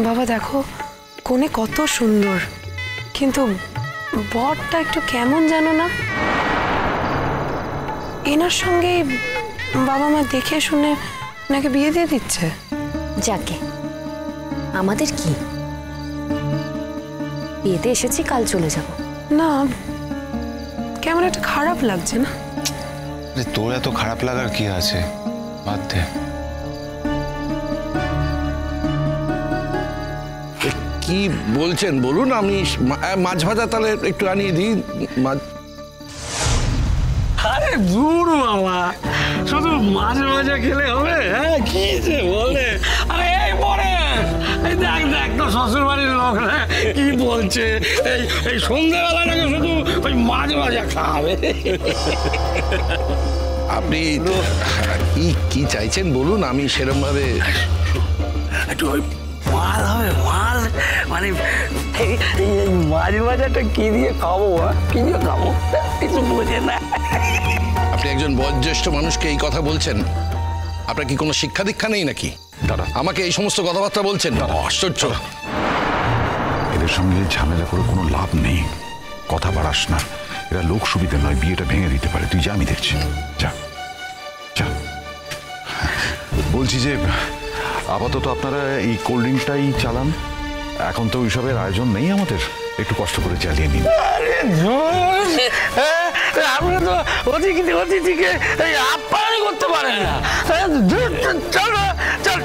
বাবা দেখো কোণে কত সুন্দর, কিন্তু বরটা একটু কেমন জানো না। এনার সঙ্গে বাবা মা দেখে শুনে ওনাকে বিয়ে দিয়ে দিচ্ছে। যাকে আমাদের কি, বিয়েতে এসেছি, কাল চলে যাব। না কেমন একটা খারাপ লাগছে না? তোর এত খারাপ লাগার কি আছে, বাদ দে। কি বলছেন বলুন, আমি মাছ ভাজা তাহলে একটু আনিয়ে দিই। আরে দূর বাবা, শুধু মাঝে মাঝে খেলে হবে? হ্যাঁ কি যে বলে। আরে এই পরে এই দেখ দেখ তো শ্বশুর বাড়ির লোক কি বলছে, এই সন্ধ্যেবেলাটাকে শুধু ওই মাঝে মাঝে খাবে। আপনি কি চাইছেন বলুন, আমি সেরকম ভাবে একটু ওই মাল হবে, মাল মানে মাঝে মাঝেটা কি দিয়ে খাবো, কি দিয়ে খাবো কিছু বোঝে না। আপনি একজন বয়োজ্যেষ্ঠ মানুষকে এই কথা বলছেন? আপনার কি কোনো শিক্ষা দীক্ষা নেই নাকি? দাদা আমাকে এই সমস্ত কথাবার্তা বলছেন? আশ্চর্য। এদের সঙ্গে ঝামেলা করে কোনো লাভ নেই, কথা বাড়াস না। এরা লোক সুবিধা নয়, বিয়েটা ভেঙে দিতে পারে। তুই যা, আমি দেখছি। যা যা। বলছি যে আপাতত আপনারা এই কোল্ড ড্রিঙ্কটাই চালান, এখন তো ওইসবের আয়োজন নেই আমাদের, একটু কষ্ট করে চালিয়ে নিন। আমরা তো অতিথিকে আপ্যায়ন করতে পারে না। চল চল।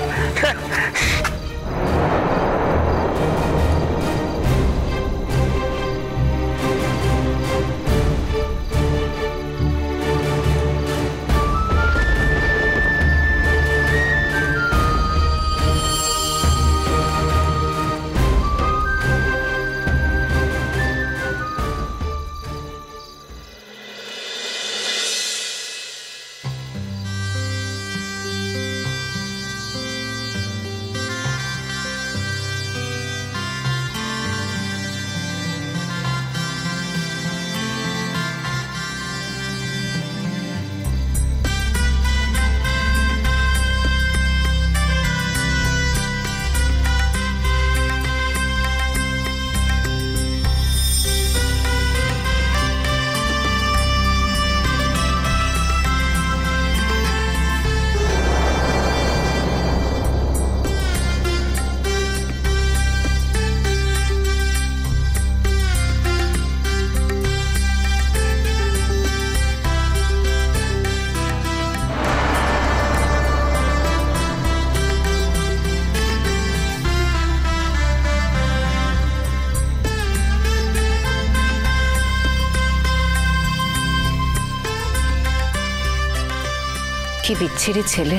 কি বিচ্ছিরি ছেলে,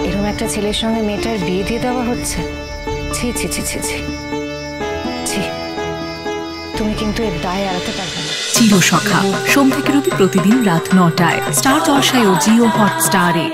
এরকম একটা ছেলের সঙ্গে মেয়েটার বিয়ে দিয়ে দেওয়া হচ্ছে। ছি ছি ছি ছি ছি ছি, তুমি কিন্তু এর দায় এড়াতে পারবে না। চিরসখা সোম থেকে রবি প্রতিদিন রাত ৯টায় স্টার জলসায় ও জিও হটস্টারে।